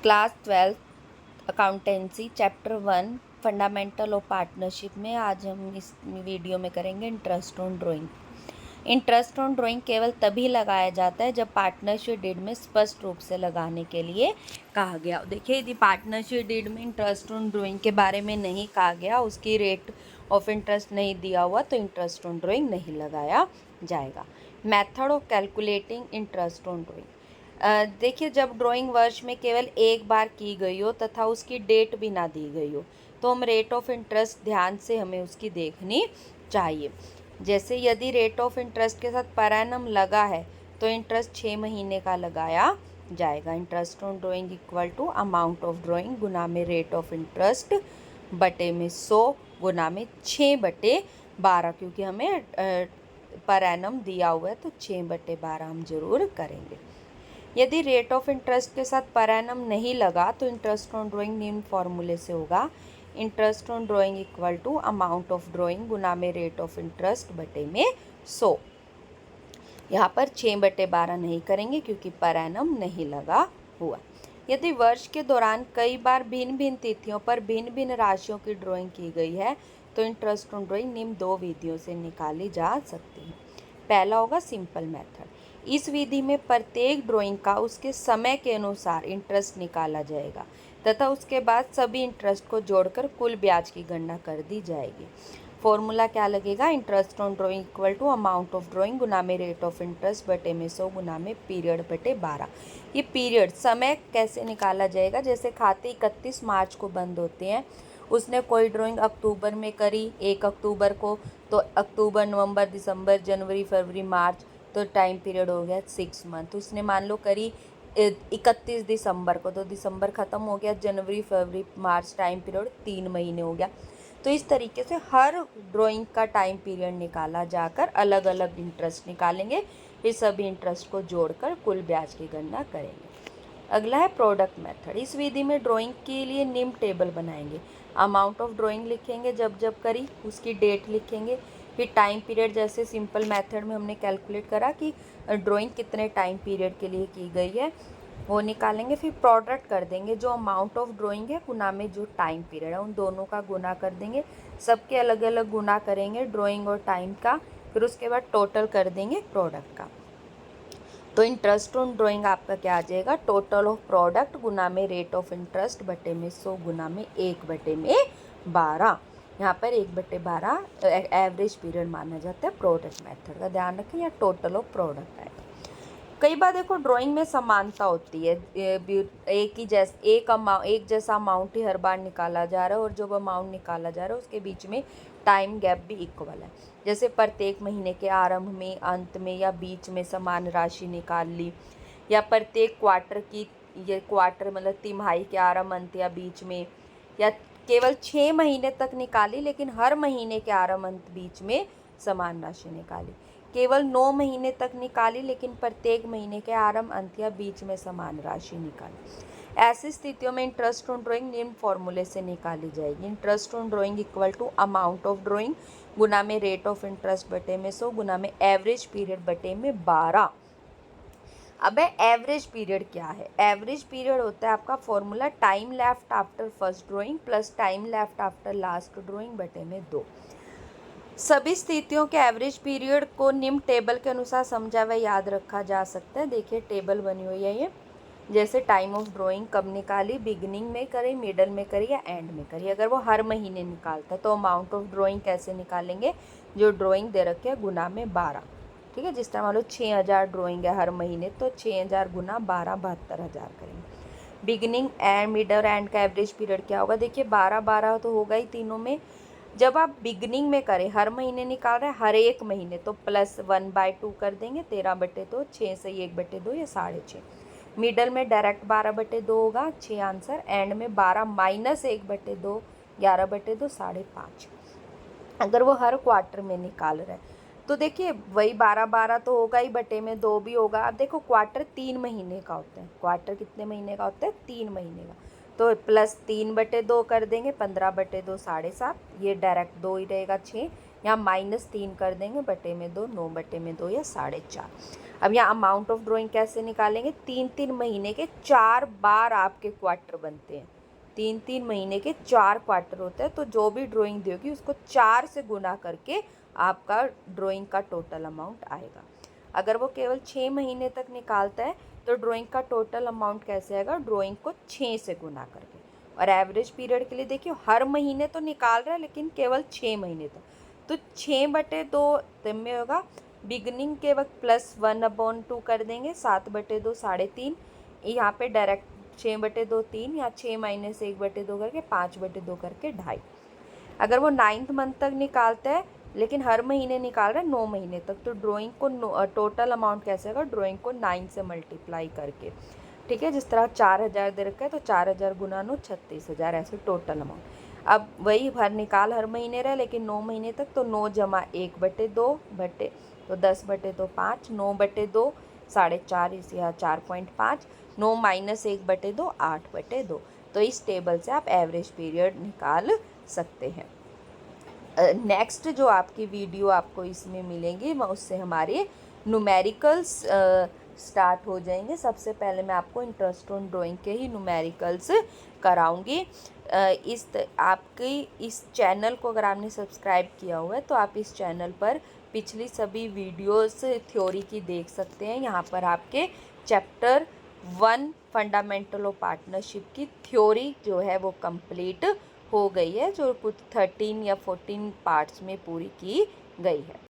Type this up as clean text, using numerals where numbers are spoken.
Class 12 accountancy chapter 1 fundamental of partnership में आज हम इस वीडियो में करेंगे interest on drawing. Interest on drawing केवल तभी लगाया जाता है जब पार्टनरशिप डीड में स्पष्ट रूप से लगाने के लिए कहा गया। देखिए, यदि पार्टनरशिप डीड में इंटरेस्ट ऑन ड्राइंग के बारे में नहीं कहा गया, उसकी रेट ऑफ इंटरेस्ट नहीं दिया हुआ, तो इंटरेस्ट ऑन ड्राइंग नहीं लगाया जाएगा। Method of calculating interest on drawing. देखिए, जब ड्राइंग वर्ष में केवल एक बार की गई हो तथा उसकी डेट भी ना दी गई हो, तो हम रेट ऑफ इंटरेस्ट ध्यान से हमें उसकी देखनी चाहिए। जैसे यदि रेट ऑफ इंटरेस्ट के साथ पर एनम लगा है तो इंटरेस्ट 6 महीने का लगाया जाएगा। Interest on drawing equal to amount of drawing गुना में रेट ऑफ इंटरेस्ट बटे में 100 गुना में 6/12, क्योंकि हमें पर एनम दिया हुआ है तो 6/12 हम जरूर करेंगे। यदि रेट ऑफ इंटरेस्ट के साथ पर एनम नहीं लगा तो इंटरेस्ट ऑन ड्राइंग निम्न फॉर्मूले से होगा। Interest on drawing equal to amount of drawing गुना में रेट ऑफ इंटरेस्ट बटे में 100। यहाँ पर 6/12 नहीं करेंगे क्योंकि पर एनम नहीं लगा हुआ। यदि वर्ष के दौरान कई बार भिन्न भिन्न तिथियों पर भिन्न भिन्न राशियों की ड्राइंग की गई है तो इंटरेस्ट ऑन ड्राइंग निम्न 2 विधियों से निकाली जा सकती है। पहला होगा सिंपल मेथड। इस विधि में प्रत्येक ड्राइंग का उसके समय के अनुसार इंटरेस्ट निकाला जाएगा तथा उसके बाद सभी इंटरेस्ट को जोड़कर कुल ब्याज की गणना कर दी जाएगी। फॉर्मूला क्या लगेगा? Interest on drawing equal to amount of drawing गुना में रेट ऑफ इंटरेस्ट बटे में 100 गुना में पीरियड बटे 12। ये पीरियड समय कैसे निकाला जाएगा? जैसे खाते 31 मार्च को बंद होते हैं, उसने कोई ड्राइंग अक्टूबर में करी 1 अक्टूबर को, तो अक्टूबर, नवंबर, दिसंबर, जनवरी, फरवरी, मार्च, तो टाइम पीरियड हो गया 6 मंथ। उसने मान लो करी 31 दिसंबर को, तो दिसंबर ख़त्म हो गया, जनवरी, फरवरी, मार्च, टाइम पीरियड 3 महीने हो गया। तो इस तरीके से हर ड्राइंग का टाइम पीरियड निकाला जाकर अलग अलग इंटरेस्ट निकालेंगे, फिर सभी इंटरेस्ट को जोड़कर कुल ब्याज की गणना करेंगे। अगला है प्रोडक्ट मेथड। इस विधि में ड्राइंग के लिए निम्न टेबल बनाएंगे। अमाउंट ऑफ ड्राइंग लिखेंगे जब जब करी, उसकी डेट लिखेंगे, फिर टाइम पीरियड जैसे सिंपल मेथड में हमने कैलकुलेट करा कि ड्राइंग कितने टाइम पीरियड के लिए की गई है वो निकालेंगे, फिर प्रोडक्ट कर देंगे। जो अमाउंट ऑफ ड्राइंग है गुना में जो टाइम पीरियड है उन दोनों का गुना कर देंगे, सबके अलग अलग गुना करेंगे ड्राइंग और टाइम का, फिर उसके बाद टोटल कर देंगे प्रोडक्ट का। तो इंटरेस्ट ऑन ड्राइंग आपका क्या आ जाएगा? टोटल ऑफ प्रोडक्ट गुना में रेट ऑफ इंटरेस्ट बटे में 100 गुना में 1/12। यहाँ पर 1/12 एवरेज पीरियड माना जाता है। प्रोडक्ट मेथड का ध्यान रखें, या टोटल ऑफ प्रोडक्ट आएगा। कई बार देखो ड्राइंग में समानता होती है, एक जैसा अमाउंट ही हर बार निकाला जा रहा है और जो अमाउंट निकाला जा रहा है उसके बीच में टाइम गैप भी इक्वल है। जैसे प्रत्येक महीने के आरंभ में, अंत में या बीच में समान राशि निकाल ली, या प्रत्येक क्वार्टर की, ये क्वार्टर मतलब तिमाही के आरंभ, अंत या बीच में, या केवल 6 महीने तक निकाली लेकिन हर महीने के आरंभ, अंत, बीच में समान राशि निकाली। केवल 9 महीने तक निकाली लेकिन प्रत्येक महीने के आरंभ, अंत या बीच में समान राशि निकाली। ऐसी स्थितियों में इंटरेस्ट ऑन ड्राइंग निम्न फॉर्मूले से निकाली जाएगी। Interest on drawing equal to amount of drawing गुना में रेट ऑफ इंटरेस्ट बटे में 100 गुना में एवरेज पीरियड बटे में 12। अब एवरेज पीरियड क्या है? एवरेज पीरियड होता है आपका formula time left after first drawing plus time left after last drawing बटे में 2। सभी स्थितियों के एवरेज पीरियड को निम्न टेबल के अनुसार समझा व याद रखा जा सकता है। देखिए टेबल बनी हुई है ये। जैसे टाइम ऑफ ड्राइंग कब निकाली, बिगिनिंग में करी, मिडल में करी या एंड में करी। अगर वो हर महीने निकालता है तो अमाउंट ऑफ ड्राइंग कैसे निकालेंगे? जो ड्राइंग दे रखे है गुना में 12। ठीक है, जिस तरह मान लो 6000 ड्राइंग है हर महीने, तो 6000 गुना 12 72,000 करेंगे। बिगिनिंग एंड मिडल एंड का एवरेज पीरियड क्या होगा? देखिए 12 तो होगा ही तीनों में। जब आप बिगनिंग में करें, हर महीने निकाल रहे हैं, हर एक महीने, तो +1/2 कर देंगे, 13/2, 6 से 1/2 या 6.5। मिडल में डायरेक्ट 12/2 होगा, 6 आंसर। एंड में 12 - 1/2, 11/2, 5.5। अगर वो हर क्वार्टर में निकाल रहे हैं तो देखिए वही 12 तो होगा ही, बटे में 2 भी होगा। अब देखो क्वार्टर 3 महीने का होता है। क्वार्टर कितने महीने का होता है? 3 महीने का। तो +3/2 कर देंगे, 15/2 7.5, ये डायरेक्ट 2 ही रहेगा 6। यहाँ -3 कर देंगे, बटे में 2, 9/2 या 4.5। अब यहाँ अमाउंट ऑफ ड्राइंग कैसे निकालेंगे, 3-3 महीने के 4 बार आपके क्वार्टर बनते हैं, 3-3 महीने के 4 क्वार्टर होते हैं, तो जो भी ड्राइंग देगी उसको 4 से गुना करके आपका ड्राइंग का टोटल अमाउंट आएगा। अगर वो केवल 6 महीने तक निकालता है तो ड्राइंग का टोटल अमाउंट कैसे आएगा, ड्राइंग को 6 से गुना करके। और एवरेज पीरियड के लिए देखिए हर महीने तो निकाल रहा है लेकिन केवल 6 महीने तक, तो 6/2 में होगा बिगनिंग के वक्त +1/2 कर देंगे, 7/2 3.5, यहाँ पे डायरेक्ट 6/2 3 या 6 - 1/2 करके 5/2 करके 2.5। अगर वो 9th मंथ तक निकालता है लेकिन हर महीने निकाल रहा है 9 महीने तक, तो ड्राइंग को टोटल अमाउंट कैसे होगा, ड्राइंग को 9 से मल्टीप्लाई करके, ठीक है। जिस तरह 4,000 दे रखा है तो 4,000 गुना 9 36,000, ऐसे टोटल अमाउंट। अब वही हर महीने रहे लेकिन 9 महीने तक, तो 9 + 1/2 तो 10/2 5, 9/2 4.5, इस यहाँ 4.5, 9 - 1/2 8/2। तो इस टेबल से आप एवरेज पीरियड निकाल सकते हैं। नेक्स्ट जो आपकी वीडियो आपको इसमें मिलेंगी वो उससे हमारे न्यूमेरिकल्स स्टार्ट हो जाएंगे। सबसे पहले मैं आपको इंटरेस्ट ऑन ड्राइंग के ही न्यूमेरिकल्स कराऊंगी। आपकी इस चैनल को अगर आपने सब्सक्राइब किया हुआ है तो आप इस चैनल पर पिछली सभी वीडियोस थ्योरी की देख सकते हैं। यहाँ पर आपके चैप्टर 1 फंडामेंटल ऑफ पार्टनरशिप की थ्योरी जो है वो कंप्लीट हो गई है, जो कुछ 13 या 14 पार्ट्स में पूरी की गई है।